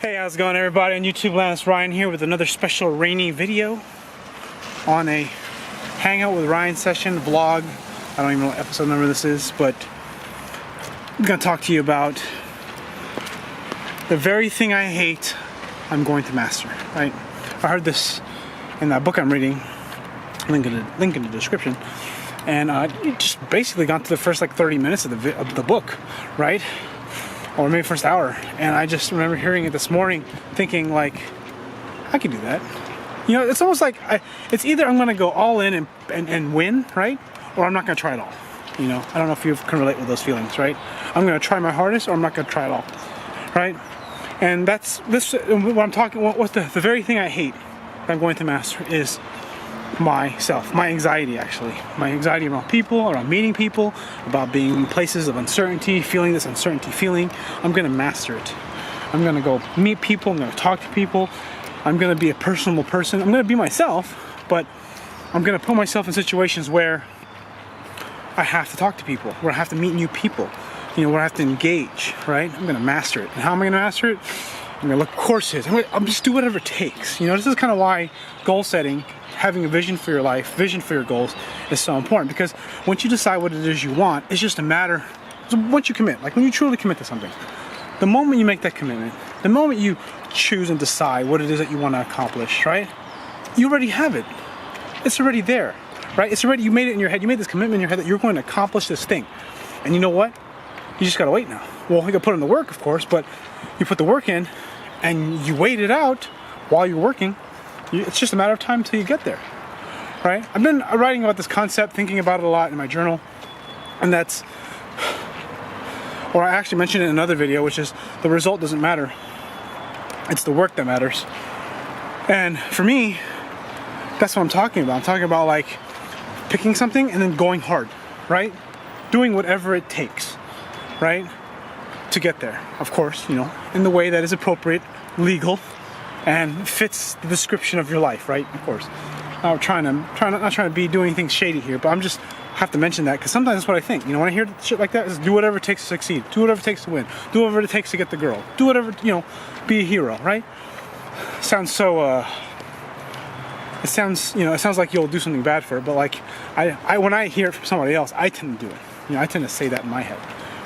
Hey, how's it going, everybody? On YouTube land, it's Ryan here with another special rainy video on a hangout with Ryan session vlog. I don't even know what episode number this is, but I'm gonna talk to you about the very thing I hate I'm going to master, right? I heard this in that book I'm reading, link in the description, and it just basically got to the first like 30 minutes of the book, right? Or maybe first hour, and I just remember hearing it this morning thinking like, I could do that. You know, it's almost like it's either I'm gonna go all in and win, right? Or I'm not gonna try at all. You know, I don't know if you can relate with those feelings, right? I'm gonna try my hardest or I'm not gonna try at all, right? And that's this, what I'm talking, what's the very thing I hate that I'm going to master is myself, my anxiety actually. My anxiety around people, around meeting people, about being in places of uncertainty, feeling this uncertainty feeling. I'm gonna master it. I'm gonna go meet people, I'm gonna talk to people, I'm gonna be a personable person, I'm gonna be myself, but I'm gonna put myself in situations where I have to talk to people, where I have to meet new people, you know, where I have to engage, right? I'm gonna master it. And how am I gonna master it? I'm gonna look at courses, I'm just do whatever it takes. You know, this is kind of why goal setting, having a vision for your life, vision for your goals is so important, because once you decide what it is you want, it's just a matter, once you commit, like when you truly commit to something, the moment you make that commitment, the moment you choose and decide what it is that you want to accomplish, right? You already have it. It's already there, right? It's already, you made it in your head, you made this commitment in your head that you're going to accomplish this thing. And you know what? You just gotta wait now. Well, you gotta put in the work, of course, but you put the work in and you wait it out while you're working. It's just a matter of time until you get there, right? I've been writing about this concept, thinking about it a lot in my journal, and that's, or I actually mentioned it in another video, which is the result doesn't matter. It's the work that matters. And for me, that's what I'm talking about. I'm talking about like picking something and then going hard, right? Doing whatever it takes, right? To get there, of course, you know, in the way that is appropriate, legal, and fits the description of your life, right? Of course. Not trying to be doing anything shady here, but I'm just have to mention that because sometimes that's what I think. You know, when I hear shit like that, is do whatever it takes to succeed, do whatever it takes to win, do whatever it takes to get the girl, do whatever, you know, be a hero, right? Sounds so. It sounds, you know, it sounds like you'll do something bad for it, but like I when I hear it from somebody else, I tend to do it. You know, I tend to say that in my head.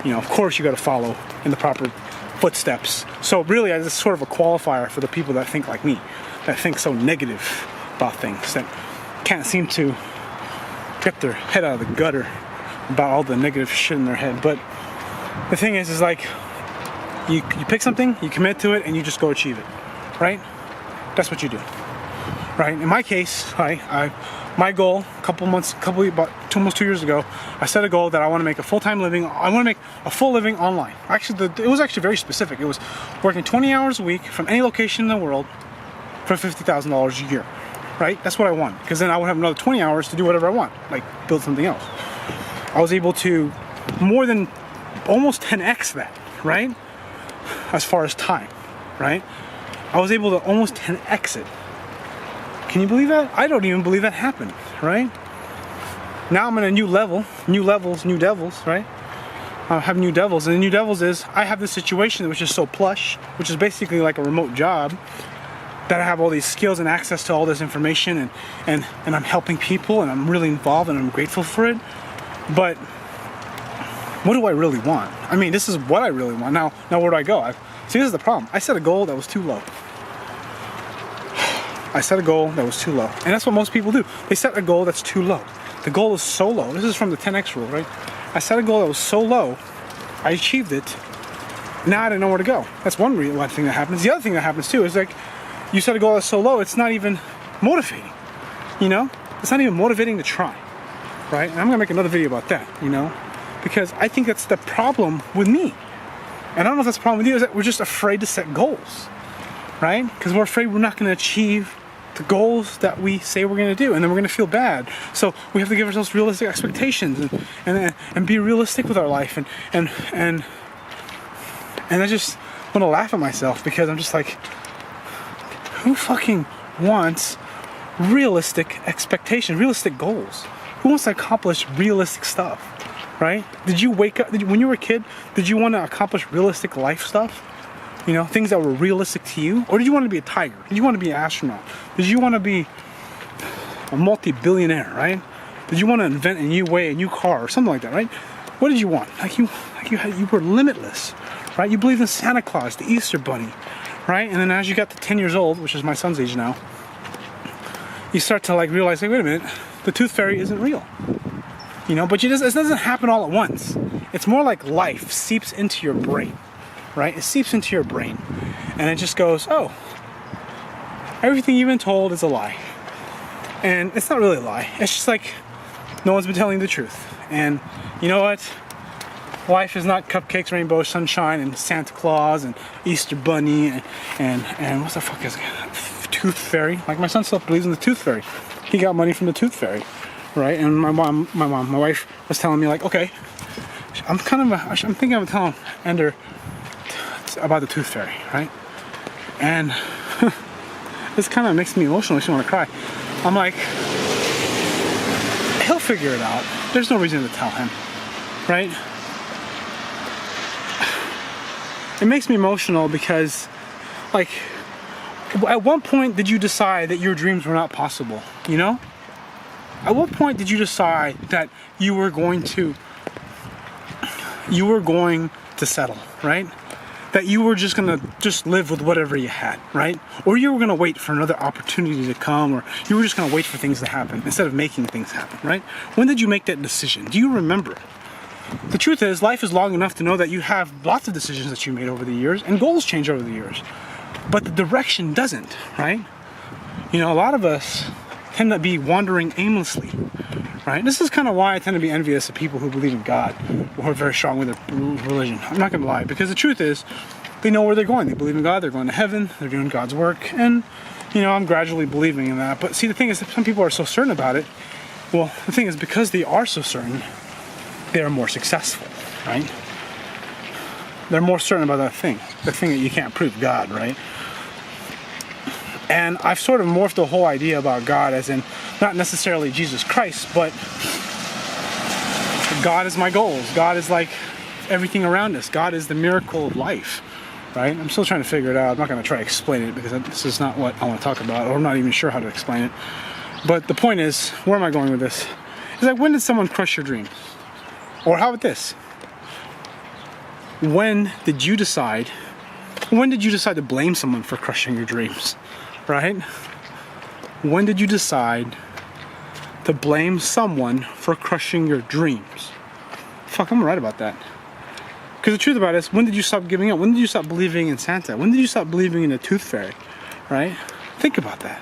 You know, of course you got to follow in the proper footsteps. So really, it's sort of a qualifier for the people that think like me, that think so negative about things, that can't seem to get their head out of the gutter about all the negative shit in their head. But the thing is like you pick something, you commit to it, and you just go achieve it, right? That's what you do, right? In my case, my goal about almost 2 years ago, I set a goal that I want to make a full-time living. I want to make a full living online. Actually, it was actually very specific. It was working 20 hours a week from any location in the world for $50,000 a year, right? That's what I want, because then I would have another 20 hours to do whatever I want, like build something else. I was able to more than almost 10x that, right? As far as time, right? I was able to almost 10x it. Can you believe that? I don't even believe that happened, right? Now I'm in a new level, new levels, new devils, right? I have new devils, and the new devils is I have this situation which is so plush, which is basically like a remote job, that I have all these skills and access to all this information, and I'm helping people, and I'm really involved, and I'm grateful for it. But what do I really want? I mean, this is what I really want. Now where do I go? See, this is the problem. I set a goal that was too low. I set a goal that was too low. And that's what most people do. They set a goal that's too low. The goal is so low. This is from the 10x rule, right? I set a goal that was so low, I achieved it. Now I don't know where to go. That's one thing that happens. The other thing that happens too is like, you set a goal that's so low, it's not even motivating. You know? It's not even motivating to try. Right? And I'm gonna make another video about that, you know? Because I think that's the problem with me. And I don't know if that's the problem with you, is that we're just afraid to set goals. Right? Because we're afraid we're not gonna achieve the goals that we say we're going to do, and then we're going to feel bad. So we have to give ourselves realistic expectations and be realistic with our life, and I just want to laugh at myself, because I'm just like, who fucking wants realistic expectations, realistic goals? Who wants to accomplish realistic stuff, right? Did you wake up, when you were a kid, did you want to accomplish realistic life stuff? You know, things that were realistic to you? Or did you want to be a tiger? Did you want to be an astronaut? Did you want to be a multi-billionaire, right? Did you want to invent a new way, a new car, or something like that, right? What did you want? You were limitless, right? You believed in Santa Claus, the Easter Bunny, right? And then as you got to 10 years old, which is my son's age now, you start to like realize, like, wait a minute, the tooth fairy isn't real. You know, but it doesn't happen all at once. It's more like life seeps into your brain, right? It seeps into your brain, and it just goes, oh, everything you've been told is a lie. And it's not really a lie. It's just like no one's been telling the truth. And you know what? Life is not cupcakes, rainbow, sunshine, and Santa Claus, and Easter Bunny, and what the fuck is it? Tooth fairy. Like, my son still believes in the tooth fairy. He got money from the tooth fairy, right? And my wife was telling me, like, okay, I'm thinking of telling Ender about the tooth fairy, right? And this kind of makes me emotional. Makes me want to cry. I'm like, he'll figure it out. There's no reason to tell him, right? It makes me emotional because, like, at what point did you decide that your dreams were not possible, you know? At what point did you decide that you were going to settle, right? That you were just gonna live with whatever you had, right? Or you were gonna wait for another opportunity to come, or you were just gonna wait for things to happen instead of making things happen, right? When did you make that decision? Do you remember? The truth is, life is long enough to know that you have lots of decisions that you made over the years, and goals change over the years. But the direction doesn't, right? You know, a lot of us tend to be wandering aimlessly, right? This is kind of why I tend to be envious of people who believe in God, who are very strong with their religion. I'm not going to lie, because the truth is, they know where they're going. They believe in God, they're going to heaven, they're doing God's work, and, you know, I'm gradually believing in that. But see, the thing is that some people are so certain about it. Well, the thing is, because they are so certain, they are more successful, right? They're more certain about that thing, the thing that you can't prove, God, right? And I've sort of morphed the whole idea about God as in not necessarily Jesus Christ, but God is my goals. God is like everything around us. God is the miracle of life, right? I'm still trying to figure it out. I'm not going to try to explain it because this is not what I want to talk about, or I'm not even sure how to explain it. But the point is, where am I going with this? It's like, when did someone crush your dreams? Or how about this? When did you decide to blame someone for crushing your dreams? Right? When did you decide to blame someone for crushing your dreams? Fuck, I'm right about that. Because the truth about it is, when did you stop giving up? When did you stop believing in Santa? When did you stop believing in the tooth fairy? Right? Think about that.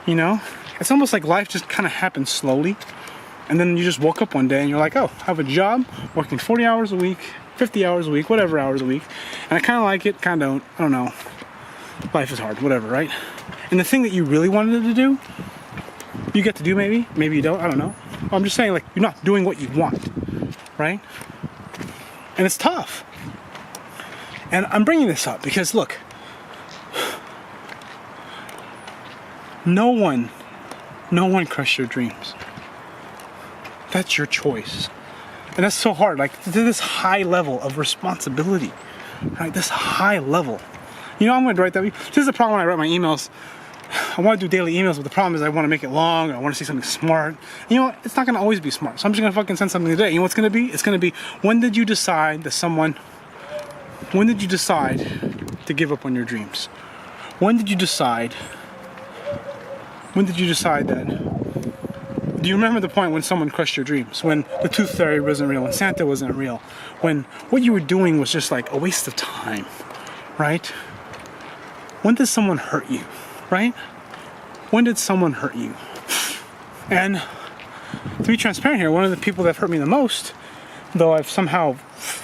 You know? It's almost like life just kind of happened slowly. And then you just woke up one day and you're like, oh, I have a job, working 40 hours a week, 50 hours a week, whatever hours a week. And I kind of like it, kind of don't. I don't know. Life is hard, whatever, right? And the thing that you really wanted to do, you get to do maybe. Maybe you don't, I don't know. I'm just saying, like, you're not doing what you want, right? And it's tough. And I'm bringing this up because, look, no one crushed your dreams. That's your choice. And that's so hard, like, to this high level of responsibility, right? This high level. You know, I'm going to write that. This is the problem when I write my emails. I want to do daily emails, but the problem is I want to make it long, or I want to say something smart. And you know what? It's not going to always be smart. So I'm just going to fucking send something today. You know what's going to be? It's going to be, when did you decide to give up on your dreams? When did you decide that? Do you remember the point when someone crushed your dreams? When the tooth fairy wasn't real, when Santa wasn't real, when what you were doing was just like a waste of time, right? When did someone hurt you, right? When did someone hurt you? And to be transparent here, one of the people that hurt me the most, though I've somehow,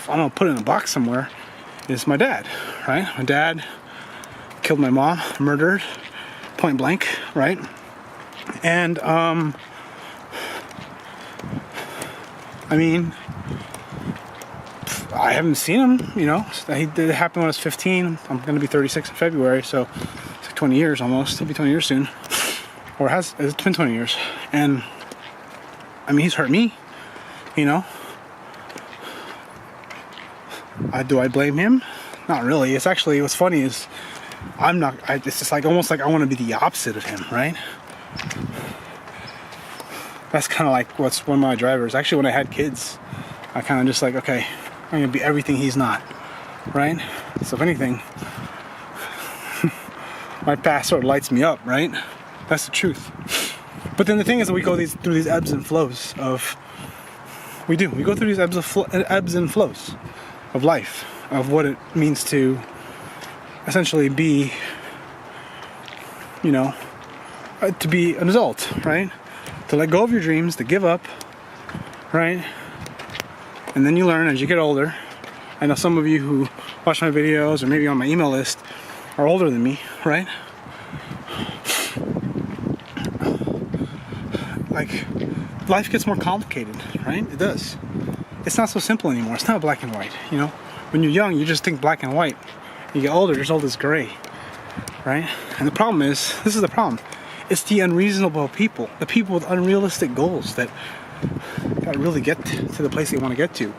I don't know, put it in a box somewhere, is my dad, right? My dad killed my mom, murdered, point blank, right? And, I mean, I haven't seen him, you know. It happened when I was 15. I'm going to be 36 in February, so it's like 20 years almost. It'll be 20 years soon. Or it's been 20 years. And, I mean, he's hurt me, you know. Do I blame him? Not really. It's actually, what's funny is it's just like almost like I want to be the opposite of him, right? That's kind of like what's one of my drivers. Actually, when I had kids, I kind of just like, okay, I'm going to be everything he's not, right? So if anything, my past sort of lights me up, right? That's the truth. But then the thing is that we go through these ebbs and flows of, we go through these ebbs and flows of life, of what it means to essentially be, to be an adult, right? To let go of your dreams, to give up, right? And then you learn as you get older. I know some of you who watch my videos or maybe on my email list are older than me, right? Like, life gets more complicated, right? It does. It's not so simple anymore. It's not black and white, When you're young, you just think black and white. You get older, there's all this gray, right? And the problem is, this is the problem. It's the unreasonable people, the people with unrealistic goals that gotta really get to the place they want to get to.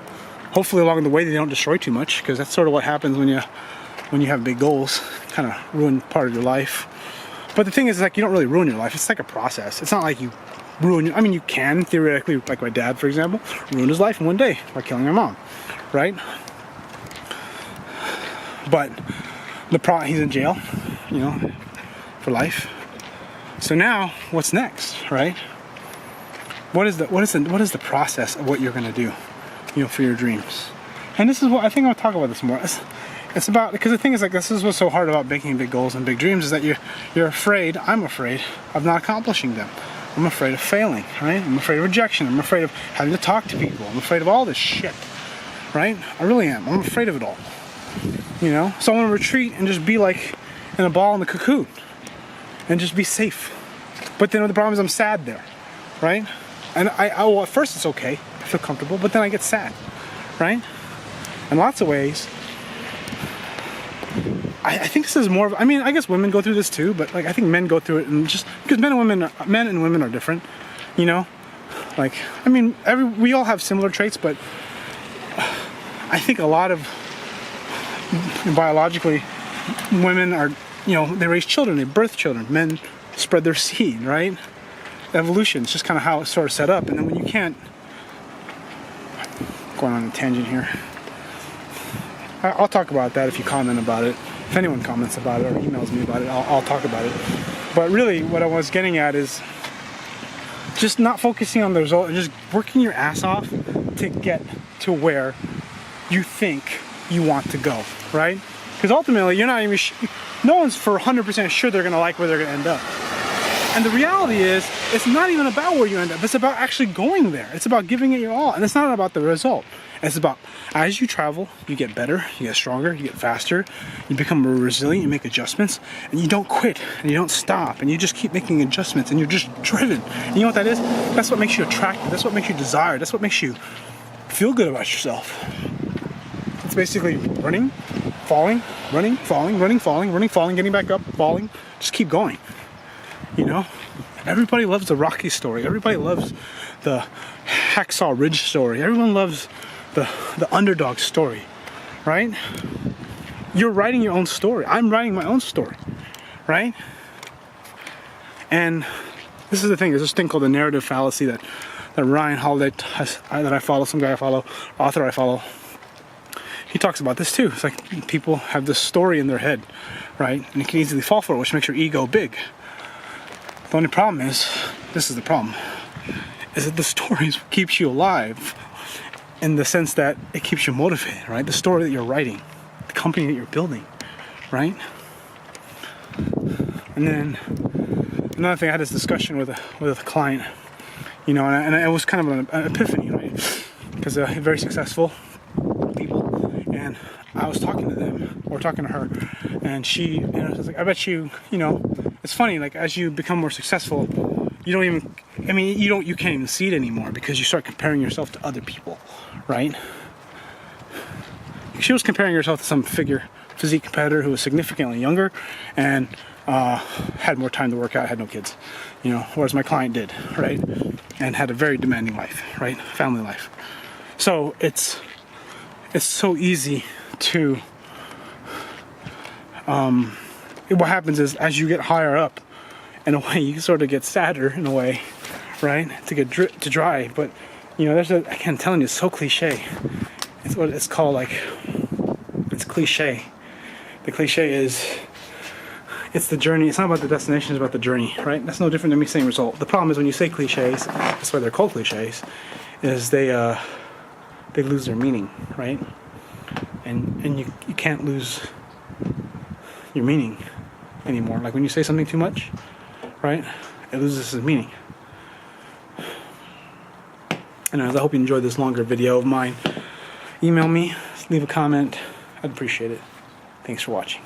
Hopefully along the way they don't destroy too much, because that's sort of what happens when you have big goals, kind of ruin part of your life. But the thing is, like, you don't really ruin your life. It's like a process. It's not like you ruin. I mean, you can theoretically, like my dad, for example, ruin his life in one day by killing my mom, right? But the problem, he's in jail, for life. So now, what's next, right? What is the process of what you're gonna do, for your dreams? And this is what I think I'll talk about this more. It's about, because the thing is, like, this is what's so hard about making big goals and big dreams, is that you're afraid. I'm afraid of not accomplishing them. I'm afraid of failing, right? I'm afraid of rejection. I'm afraid of having to talk to people. I'm afraid of all this shit, right? I really am. I'm afraid of it all, So I want to retreat and just be like in a ball in the cocoon and just be safe. But then the problem is I'm sad there, right? And at first it's okay. I feel comfortable, but then I get sad, right? In lots of ways, I think this is more of, I guess women go through this too, but like I think men go through it, and just because men and women are different, like, we all have similar traits, but I think a lot of, biologically, women are, they raise children, they birth children, men spread their seed, right? Evolution is just kind of how it's sort of set up. And then when you can't, going on a tangent here, I'll talk about that if you comment about it. If anyone comments about it or emails me about it, I'll talk about it. But really what I was getting at is just not focusing on the result and just working your ass off to get to where you think you want to go, right? Because ultimately you're not even no one's for 100% sure they're going to like where they're going to end up. And the reality is, it's not even about where you end up. It's about actually going there. It's about giving it your all. And it's not about the result. It's about, as you travel, you get better, you get stronger, you get faster, you become more resilient, you make adjustments, and you don't quit, and you don't stop, and you just keep making adjustments, and you're just driven. And you know what that is? That's what makes you attractive. That's what makes you desire. That's what makes you feel good about yourself. It's basically running, falling, running, falling, running, falling, running, falling, getting back up, falling. Just keep going. Everybody loves the Rocky story. Everybody loves the Hacksaw Ridge story. Everyone loves the underdog story, right? You're writing your own story. I'm writing my own story, right? And this is the thing. There's this thing called the narrative fallacy that Ryan Holiday that I follow, some guy I follow, author I follow. He talks about this too. It's like people have this story in their head, right? And you can easily fall for it, which makes your ego big. The only problem is, this is the problem, is that the story is what keeps you alive in the sense that it keeps you motivated, right? The story that you're writing, the company that you're building, right? And then another thing, I had this discussion with a client, and it was kind of an epiphany, right? Because they're very successful people, and I was talking to them, or talking to her, and she, was like, I bet you, it's funny, like, as you become more successful, you can't even see it anymore because you start comparing yourself to other people, right? She was comparing herself to some physique competitor who was significantly younger and had more time to work out, had no kids, whereas my client did, right? And had a very demanding life, right? Family life. So it's so easy to what happens is as you get higher up, in a way, you sort of get sadder in a way, right? To get to dry. But you know, I can't tell you, it's so cliche. It's what it's called, like, it's cliche. The cliche is, it's the journey. It's not about the destination, it's about the journey, right? That's no different than me saying result. The problem is when you say cliches, that's why they're called cliches, is they lose their meaning, right? And you can't lose your meaning anymore. Like when you say something too much, right? It loses its meaning. Anyways, I hope you enjoyed this longer video of mine. Email me, leave a comment. I'd appreciate it. Thanks for watching.